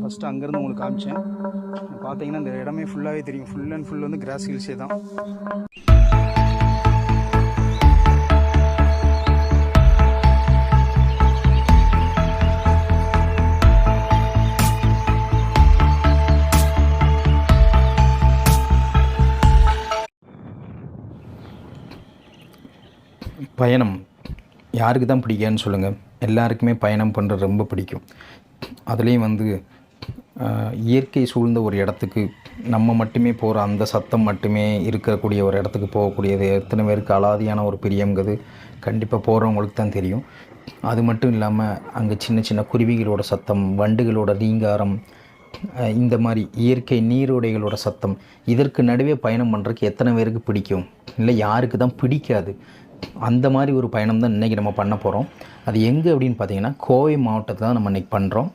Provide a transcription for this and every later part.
First அங்கேருந்து உங்களுக்கு காமிச்சேன். பார்த்தீங்கன்னா இந்த இடமே ஃபுல்லாகவே தெரியும். ஃபுல் அண்ட் ஃபுல் வந்து கிராஸ் ஹில்ஸே தான். பயணம் யாருக்கு தான் பிடிக்கான்னு சொல்லுங்கள். எல்லாருக்குமே பயணம் பண்ணுறது ரொம்ப பிடிக்கும். அதுலேயும் வந்து இயற்கை சூழ்ந்த ஒரு இடத்துக்கு நம்ம மட்டுமே போகிற அந்த சத்தம் மட்டுமே இருக்கக்கூடிய ஒரு இடத்துக்கு போகக்கூடியது எத்தனை பேருக்கு அலாதியான ஒரு பிரியங்கிறது கண்டிப்பாக போகிறவங்களுக்கு தான் தெரியும். அது மட்டும் இல்லாமல் அங்கே சின்ன சின்ன குருவிகளோட சத்தம், வண்டுகளோட ரீங்காரம், இந்த மாதிரி இயற்கை நீரோடைகளோட சத்தம், இதற்கு நடுவே பயணம் பண்ணுறதுக்கு எத்தனை பேருக்கு பிடிக்கும்? இல்லை யாருக்கு தான் பிடிக்காது? அந்த மாதிரி ஒரு பயணம் தான் இன்றைக்கி நம்ம பண்ண போகிறோம். அது எங்கே அப்படின்னு பார்த்தீங்கன்னா கோவை மாவட்டத்தில் தான் நம்ம இன்றைக்கி பண்ணுறோம்.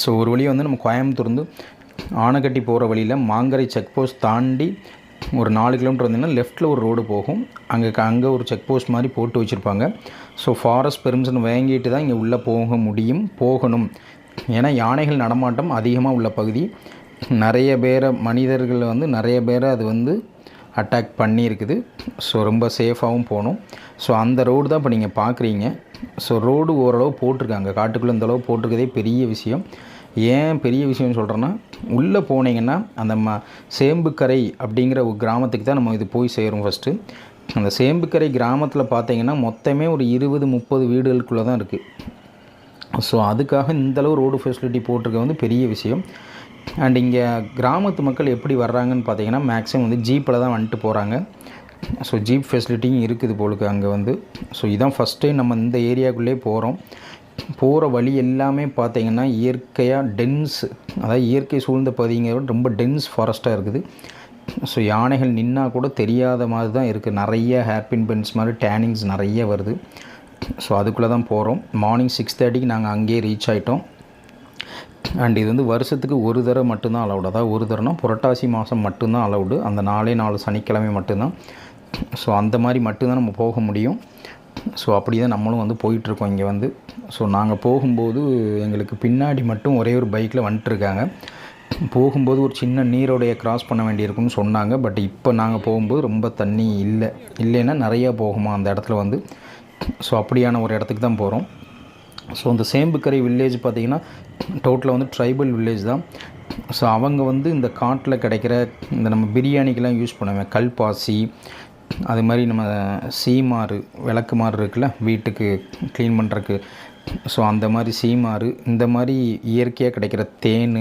ஸோ ஒரு வழியை வந்து நம்ம கோயம்புத்தூர்ந்து ஆனைக்கட்டி போகிற வழியில் மாங்கரை செக் போஸ்ட் தாண்டி ஒரு 4 கிலோமீட்டர் வந்தீங்கன்னா லெஃப்ட்டில் ஒரு ரோடு போகும். அங்கே ஒரு செக் போஸ்ட் மாதிரி போட்டு வச்சுருப்பாங்க. ஸோ ஃபாரஸ்ட் பெர்மிஷன் வாங்கிட்டு தான் இங்கே உள்ளே போகணும். ஏன்னா யானைகள் நடமாட்டம் அதிகமாக உள்ள பகுதி. மனிதர்கள் வந்து நிறைய பேரை அது வந்து அட்டாக் பண்ணியிருக்குது. ஸோ ரொம்ப சேஃபாகவும் போகணும். ஸோ அந்த ரோடு தான் இப்போ நீங்கள் பார்க்குறீங்க. ஸோ ரோடு ஓரளவு போட்டிருக்காங்க. காட்டுக்குள்ளே இந்த அளவு போட்டிருக்கதே பெரிய விஷயம். ஏன் பெரிய விஷயம்னு சொல்கிறேன்னா, உள்ளே போனீங்கன்னா அந்த சேம்புக்கரை அப்படிங்கிற ஒரு கிராமத்துக்கு தான் நம்ம இது போய் சேரும். ஃபஸ்ட்டு அந்த சேம்புக்கரை கிராமத்தில் பார்த்தீங்கன்னா மொத்தமே ஒரு 20-30 வீடுகளுக்குள்ளே தான் இருக்குது. ஸோ அதுக்காக இந்தளவு ரோடு ஃபெசிலிட்டி போட்டிருக்க வந்து பெரிய விஷயம். அண்ட் இங்கே கிராமத்து மக்கள் எப்படி வர்றாங்கன்னு பார்த்தீங்கன்னா மேக்ஸிமம் வந்து ஜீப்பில் தான் வந்துட்டு போகிறாங்க. ஸோ ஜீப் ஃபெசிலிட்டியும் இருக்குது போலுக்கு அங்கே வந்து. ஸோ இதான் ஃபஸ்ட் டைம் நம்ம இந்த ஏரியாவுக்குள்ளே போகிற வழி எல்லாமே பார்த்திங்கன்னா இயற்கையாக அதாவது இயற்கை சூழ்ந்த பகுதிங்க ரொம்ப டென்ஸ் ஃபாரஸ்ட்டாக இருக்குது. ஸோ யானைகள் நின்னால் கூட தெரியாத மாதிரி தான் இருக்குது. நிறைய ஹேர்பின் பென்ஸ் மாதிரி டேனிங்ஸ் நிறைய வருது. ஸோ அதுக்குள்ளே தான் போகிறோம். மார்னிங் 6:30க்கு நாங்கள் அங்கேயே ரீச் ஆகிட்டோம். அண்ட் இது வந்து வருஷத்துக்கு ஒரு தடவை மட்டும்தான் அலவுடு. அதாவது ஒரு தடவைனா புரட்டாசி மாதம் மட்டும்தான் அலவுடு. அந்த 4 சனிக்கிழமை மட்டும்தான். ஸோ அந்த மாதிரி மட்டும்தான் நம்ம போக முடியும். ஸோ அப்படி தான் நம்மளும் வந்து போயிட்டுருக்கோம் இங்கே வந்து. ஸோ நாங்கள் போகும்போது எங்களுக்கு பின்னாடி மட்டும் ஒரே ஒரு பைக்கில் வந்துட்டுருக்காங்க. போகும்போது ஒரு சின்ன நீரோடைய க்ராஸ் பண்ண வேண்டியிருக்குன்னு சொன்னாங்க. பட் இப்போ நாங்கள் போகும்போது ரொம்ப தண்ணி இல்லைன்னா நிறையா போகுமா அந்த இடத்துல வந்து. ஸோ அப்படியான ஒரு இடத்துக்கு தான் போகிறோம். ஸோ இந்த சேம்புக்கரை வில்லேஜ் பார்த்திங்கன்னா டோட்டலாக வந்து ட்ரைபல் வில்லேஜ் தான். ஸோ அவங்க வந்து இந்த காட்டில் கிடைக்கிற இந்த நம்ம பிரியாணிக்கெலாம் யூஸ் பண்ணுவேன் கல்பாசி, அது மாதிரி நம்ம சீமாறு, விளக்கு மாறு இருக்குல்ல வீட்டுக்கு க்ளீன் பண்ணுறதுக்கு. ஸோ அந்த மாதிரி சீமாறு, இந்த மாதிரி இயற்கையாக கிடைக்கிற தேன்,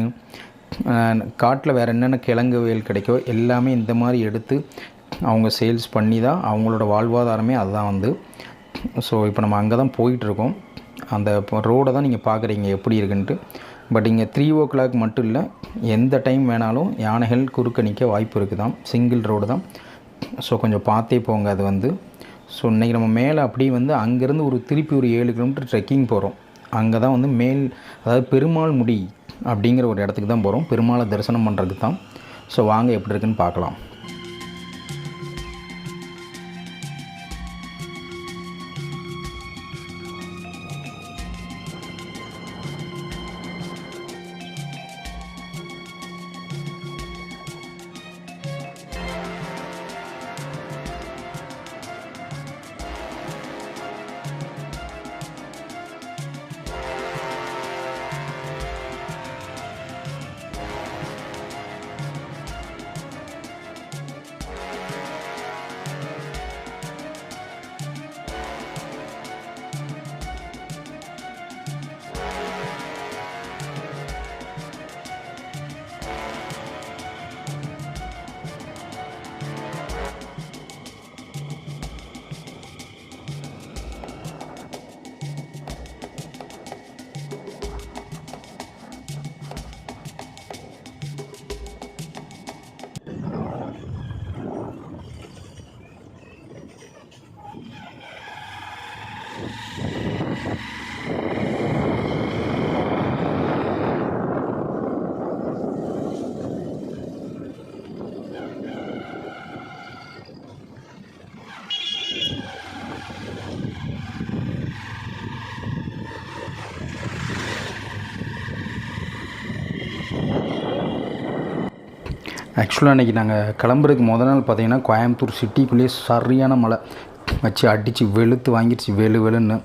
காட்டில் வேறு என்னென்ன கிழங்கு வயல் கிடைக்கோ எல்லாமே இந்த மாதிரி எடுத்து அவங்க சேல்ஸ் பண்ணி தான் அவங்களோட வாழ்வாதாரமே அதுதான் வந்து. ஸோ இப்போ நம்ம அங்கே தான் போயிட்டுருக்கோம். அந்த ரோடை தான் நீங்கள் பார்க்குறீங்க எப்படி இருக்குன்ட்டு. பட் இங்கே 3 o'clock மட்டும் இல்லை, எந்த டைம் வேணாலும் யானைகள் குறுக்க நிற்க வாய்ப்பு இருக்குது தான். சிங்கிள் ரோடு தான். ஸோ கொஞ்சம் பார்த்தே போங்க அது வந்து. ஸோ இன்றைக்கி நம்ம மேலே அப்படியே வந்து அங்கேருந்து திருப்பி ஒரு 7 கிலோமீட்டர் ட்ரெக்கிங் போகிறோம். அங்கே தான் வந்து அதாவது பெருமாள் முடி அப்படிங்கிற ஒரு இடத்துக்கு தான் போகிறோம். பெருமாளை தரிசனம் பண்ணுறதுக்கு தான். ஸோ வாங்க எப்படி இருக்குன்னு பார்க்கலாம். ஆக்சுவலாக அன்றைக்கி நாங்கள் கிளம்புறதுக்கு நாள் பார்த்திங்கன்னா கோயம்புத்தூர் சிட்டிக்குள்ளேயே சரியான மழை வச்சு அடித்து வெளுத்து வாங்கிடுச்சு வெளுன்னு.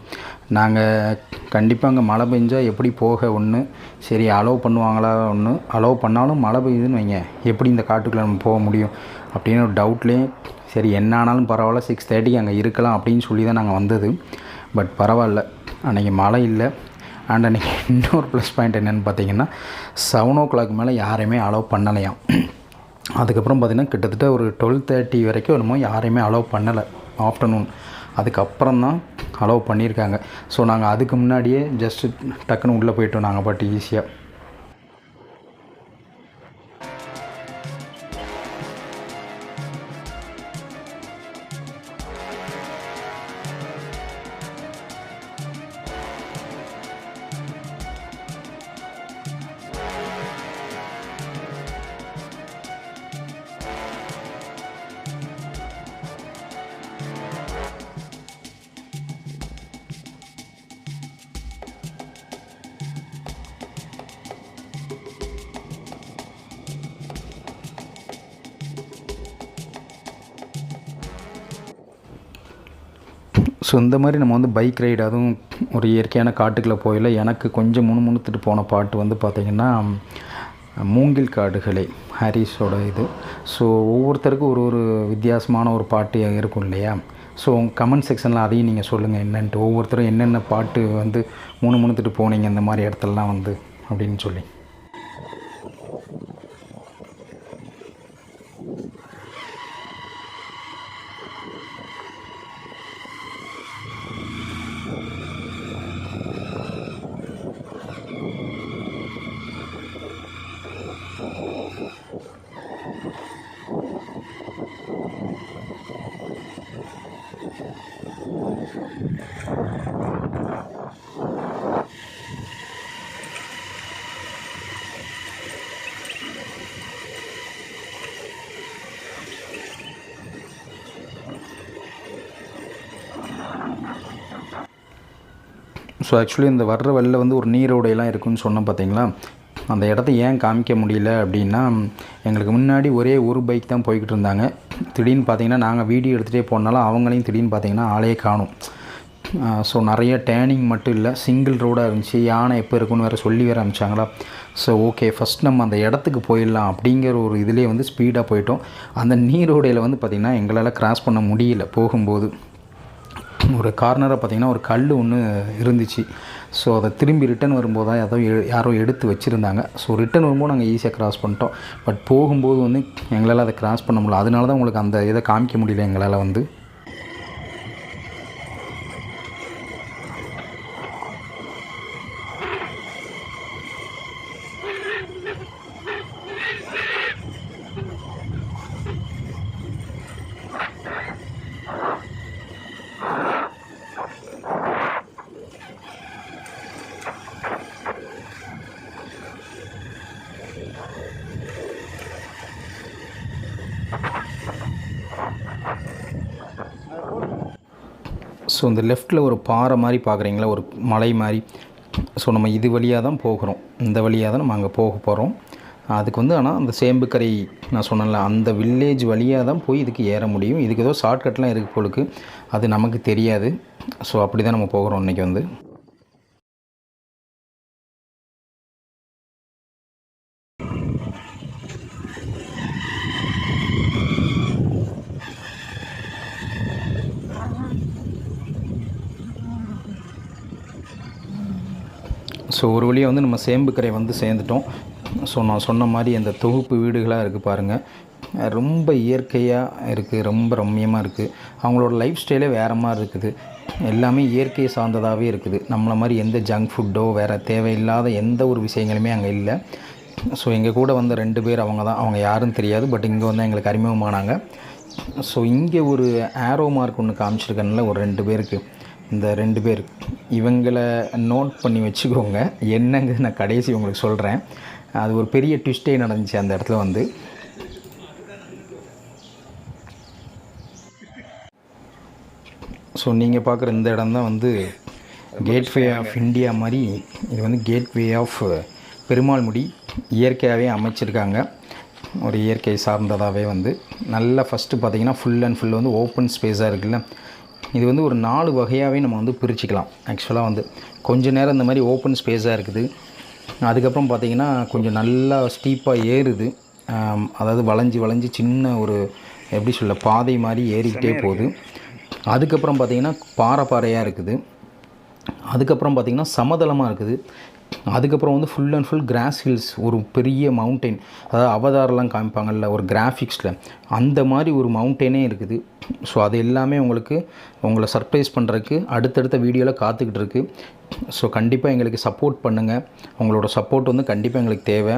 நாங்கள் கண்டிப்பாக அங்கே மழை பெஞ்சால் எப்படி போக ஒன்று, சரி அலோவ் பண்ணுவாங்களா ஒன்று, அலோவ் பண்ணாலும் மழை பெய்யுதுன்னு வைங்க, எப்படி இந்த காட்டுக்குள்ளே நம்ம போக முடியும் அப்படின்னு ஒரு டவுட்லேயே சரி என்ன ஆனாலும் பரவாயில்ல 6:30 அங்கே இருக்கலாம் அப்படின்னு சொல்லி தான் நாங்கள் வந்தது. பட் பரவாயில்ல, அன்றைக்கி மழை இல்லை. அண்ட் அன்றைக்கி இன்னொரு ப்ளஸ் பாயிண்ட் என்னென்னு பார்த்தீங்கன்னா 7 o'clock மேலே யாரையுமே அலோவ் பண்ணலையாம். அதுக்கப்புறம் பார்த்திங்கன்னா கிட்டத்தட்ட ஒரு 12:30 வரைக்கும் என்னமோ யாரையுமே அலோவ் பண்ணலை ஆஃப்டர்நூன். அதுக்கப்புறம் தான் அலோவ் பண்ணியிருக்காங்க. ஸோ நாங்கள் அதுக்கு முன்னாடியே ஜஸ்ட்டு டக்குன்னு உள்ளே போய்ட்டோம் நாங்கள் பாட்டு ஈஸியாக. ஸோ இந்த மாதிரி நம்ம வந்து பைக் ரைடு, அதுவும் ஒரு இயற்கையான காட்டுக்குள்ளே போயில எனக்கு கொஞ்சம் முணுமுணுத்துட்டு போன பாட்டு வந்து பார்த்திங்கன்னா மூங்கில் காடுகளே ஹாரிஸோட இது. ஸோ ஒவ்வொருத்தருக்கும் ஒரு வித்தியாசமான ஒரு பாட்டு இருக்கும் இல்லையா. ஸோ கமெண்ட் செக்ஷனில் அதையும் நீங்கள் சொல்லுங்கள் என்னென்ட்டு, ஒவ்வொருத்தரும் என்னென்ன பாட்டு வந்து முணுமுணுத்துட்டு போனீங்க இந்த மாதிரி இடத்துலலாம் வந்து அப்படின்னு சொல்லி. ஸோ ஆக்சுவலி இந்த வர்ற வழியில் வந்து ஒரு நீரோடையெல்லாம் இருக்குதுன்னு சொன்னோம் பார்த்தீங்களா. அந்த இடத்த ஏன் காமிக்க முடியல அப்படின்னா, எங்களுக்கு முன்னாடி ஒரே ஒரு பைக் தான் போய்கிட்டு இருந்தாங்க. திடீர்னு பார்த்திங்கன்னா நாங்கள் வீடியோ எடுத்துகிட்டே போனாலும் அவங்களையும் திடீர்னு பார்த்திங்கன்னா ஆளே காணும். ஸோ நிறைய டேர்னிங் மட்டும் இல்லை, சிங்கிள் ரோடாக இருந்துச்சு. யானை எப்போ இருக்குன்னு வேறு சொல்லி வேறு அனுப்பிச்சாங்களா. ஸோ ஓகே ஃபஸ்ட் நம்ம அந்த இடத்துக்கு போயிடலாம் அப்படிங்கிற ஒரு இதிலே வந்து ஸ்பீடாக போயிட்டோம். அந்த நீரோடையில் வந்து பார்த்திங்கன்னா எங்களால் கிராஸ் பண்ண முடியல. போகும்போது ஒரு கார்னராக பார்த்திங்கன்னா ஒரு கல் ஒன்று இருந்துச்சு. ஸோ அதை திரும்பி ரிட்டன் வரும்போது தான் யாரோ எடுத்து வச்சுருந்தாங்க. ஸோ ரிட்டன் வரும்போது நாங்கள் ஈஸியாக கிராஸ் பண்ணிட்டோம். பட் போகும்போது வந்து எங்களால் அதை கிராஸ் பண்ண முடியல. அதனால தான் உங்களுக்கு அந்த இதை காமிக்க முடியல எங்களால் வந்து. ஸோ இந்த லெஃப்ட்டில் ஒரு பாறை மாதிரி பார்க்குறீங்களா, ஒரு மலை மாதிரி. ஸோ நம்ம இது வழியாக தான் போகிறோம், இந்த வழியாக தான் நம்ம அங்கே போக போகிறோம். அதுக்கு வந்து ஆனால் அந்த சேம்புக்கரை நான் சொன்னேன்ல, அந்த வில்லேஜ் வழியாக தான் போய் இதுக்கு ஏற முடியும். இதுக்கு ஏதோ ஷார்ட்கட்லாம் இருக்குது போலுக்கு, அது நமக்கு தெரியாது. ஸோ அப்படி தான் நம்ம போகிறோம் இன்றைக்கி வந்து. ஸோ ஒரு வழியாக வந்து நம்ம சேம்புக்கரை வந்து சேர்ந்துட்டோம். ஸோ நான் சொன்ன மாதிரி அந்த தொகுப்பு வீடுகளாக இருக்குது பாருங்கள், ரொம்ப இயற்கையாக இருக்குது, ரொம்ப ரம்மியமாக இருக்குது. அவங்களோட லைஃப் ஸ்டைலே வேறு மாதிரி இருக்குது. எல்லாமே இயற்கையை சார்ந்ததாகவே இருக்குது. நம்மளை மாதிரி எந்த ஜங்க் ஃபுட்டோ வேறு தேவையில்லாத எந்த ஒரு விஷயங்களுமே அங்கே இல்லை. ஸோ எங்கள் கூட வந்த 2 பேர் அவங்க தான், அவங்க யாருன்னு தெரியாது. பட் இங்கே வந்து எங்களுக்கு அறிமுகமானாங்க. ஸோ இங்கே ஒரு ஆரோ மார்க் ஒன்று காமிச்சிருக்கனால ஒரு 2 பேருக்கு, இந்த 2 பேர் இவங்களை நோட் பண்ணி வச்சுக்கோங்க. என்னங்க நான் கடைசி உங்களுக்கு சொல்கிறேன். அது ஒரு பெரிய ட்விஸ்டே நடந்துச்சு அந்த இடத்துல வந்து. ஸோ நீங்கள் பார்க்குற இந்த இடம் தான் வந்து கேட்வே ஆஃப் இந்தியா மாதிரி. இது வந்து கேட்வே ஆஃப் பெருமாள் முடி இயற்கையாகவே அமைச்சிருக்காங்க. ஒரு இயற்கை சார்ந்ததாகவே வந்து நல்லா ஃபஸ்ட்டு பார்த்திங்கன்னா ஃபுல் அண்ட் ஃபுல் வந்து ஓப்பன் ஸ்பேஸாக இருக்குல்ல. இது வந்து ஒரு 4 வகையாகவே நம்ம வந்து பிரிச்சுக்கலாம். ஆக்சுவலாக வந்து கொஞ்சம் நேரம் இந்த மாதிரி ஓப்பன் ஸ்பேஸாக இருக்குது. அதுக்கப்புறம் பார்த்திங்கன்னா கொஞ்சம் நல்லா ஸ்டீப்பாக ஏறுது. அதாவது வளைஞ்சி சின்ன ஒரு எப்படி சொல்ல பாதை மாதிரி ஏறிக்கிட்டே போகுது. அதுக்கப்புறம் பார்த்திங்கன்னா பாறையாக இருக்குது. அதுக்கப்புறம் பார்த்திங்கன்னா சமதளமாக இருக்குது. அதுக்கப்புறம் வந்து full and full cross hills, ஒரு பெரிய மவுண்டெயின், அதாவது அவதாரெலாம் காமிப்பாங்கள்ல ஒரு கிராஃபிக்ஸில், அந்த மாதிரி ஒரு மவுண்டெயினே இருக்குது. ஸோ அது எல்லாமே உங்களை சர்ப்ரைஸ் பண்ணுறதுக்கு அடுத்தடுத்த வீடியோவில் காத்துக்கிட்டு இருக்குது. ஸோ கண்டிப்பாக எங்களுக்கு சப்போர்ட் பண்ணுங்கள். உங்களோட சப்போர்ட் வந்து கண்டிப்பாக எங்களுக்கு தேவை.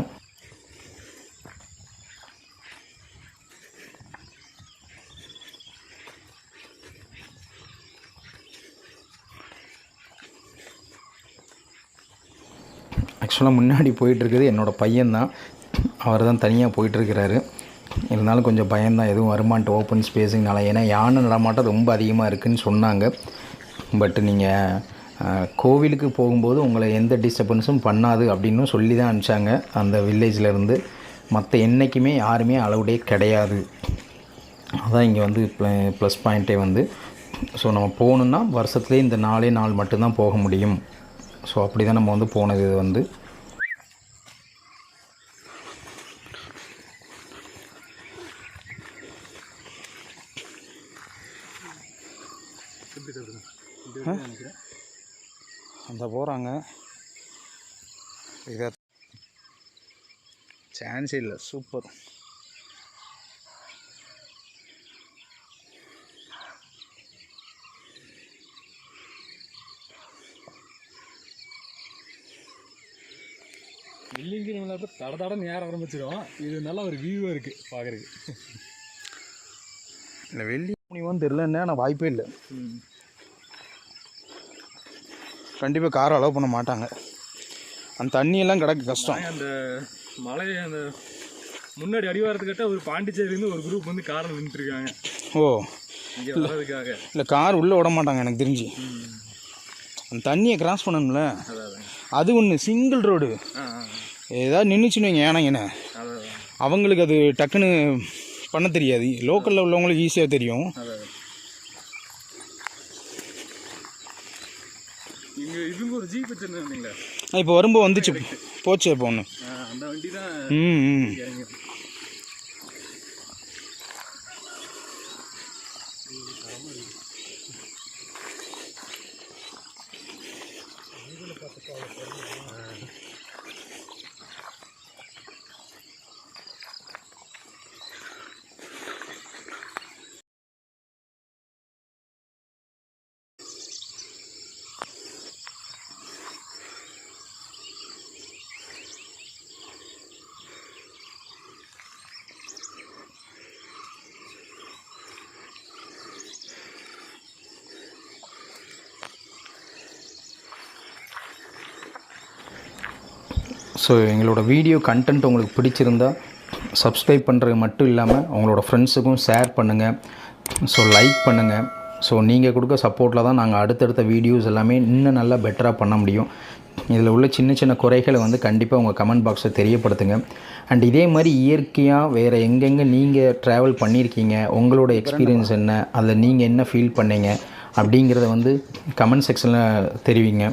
ஆக்சுவலாக முன்னாடி போயிட்டுருக்குது என்னோடய பையன்தான். அவர் தான் தனியாக போயிட்டுருக்கிறாரு. இருந்தாலும் கொஞ்சம் பயம்தான், எதுவும் வருமான்ட்டு ஓப்பன் ஸ்பேஸுங்கனால. ஏன்னா யானை நடமாட்டம் ரொம்ப அதிகமாக இருக்குதுன்னு சொன்னாங்க. பட் நீங்கள் கோவிலுக்கு போகும்போது உங்களை எந்த டிஸ்டர்பன்ஸும் பண்ணாது அப்படின்னு சொல்லி தான் அனுப்பிச்சாங்க அந்த வில்லேஜிலேருந்து. மற்ற என்றைக்குமே யாருமே அலவுடே கிடையாது. அதான் இங்கே வந்து ப்ளஸ் பாயிண்ட்டே வந்து. ஸோ நம்ம போகணுன்னா வருஷத்துலேயே இந்த 4 நாள் மட்டும்தான் போக முடியும். ஸோ அப்படி தான் நம்ம வந்து போனது. இது வந்து அந்த போகிறாங்க. இதை சான்ஸே இல்லை. சூப்பர். வெள்ளிங்க நம்மள தட நேரம் ஆரம்பிச்சிடும். இது நல்ல ஒரு வியூவாக இருக்குது பார்க்குறதுக்கு. இல்லை வெள்ளி முடியுமான்னு தெரிலன்னா நான் வாய்ப்பே இல்லை. கண்டிப்பாக காரை அலோவ் பண்ண மாட்டாங்க. அந்த தண்ணியெல்லாம் கிடக்கு கஷ்டம். அந்த மலை அந்த முன்னாடி அடிவாரத்துக்கிட்ட ஒரு பாண்டிச்சேரியிலேருந்து ஒரு குரூப் வந்து காரில் நின்றுட்டுருக்காங்க. ஓ இங்கே வர்றதுக்காக. இல்லை கார் உள்ளே விட மாட்டாங்க எனக்கு தெரிஞ்சு. அந்த தண்ணியை கிராஸ் பண்ணணும்ல, அது ஒன்று சிங்கிள் ரோடு. ஏதாவது நின்றுச்சுன்னு வைங்க ஏனாங்கண்ணே, அவங்களுக்கு அது டக்குன்னு பண்ண தெரியாது. லோக்கலில் உள்ளவங்களுக்கு ஈஸியாக தெரியும். இங்கே இதுங்க ஒரு ஜீப் வச்சுருந்தீங்களா? இப்போ வரும்போது வந்துச்சு போச்சு. இப்போ ஒன்று அந்த வண்டி தான். ஸோ எங்களோட வீடியோ கண்டென்ட் உங்களுக்கு பிடிச்சிருந்தா சப்ஸ்கிரைப் பண்ணுறது மட்டும் இல்லாமல் உங்களோட ஃப்ரெண்ட்ஸுக்கும் ஷேர் பண்ணுங்கள். ஸோ லைக் பண்ணுங்கள். ஸோ நீங்கள் கொடுக்க சப்போர்ட்டில் தான் நாங்கள் அடுத்தடுத்த வீடியோஸ் எல்லாமே இன்னும் நல்லா பெட்டராக பண்ண முடியும். இதில் உள்ள சின்ன குறைகளை வந்து கண்டிப்பாக உங்கள் கமெண்ட் பாக்ஸில் தெரியப்படுத்துங்க. அண்ட் இதே மாதிரி இயற்கையாக வேறு எங்கெங்கே நீங்கள் ட்ராவல் பண்ணியிருக்கீங்க, உங்களோட எக்ஸ்பீரியன்ஸ் என்ன, அதில் நீங்கள் என்ன ஃபீல் பண்ணீங்க அப்படிங்கிறத வந்து கமெண்ட் செக்ஷனில் தெரிவிங்க.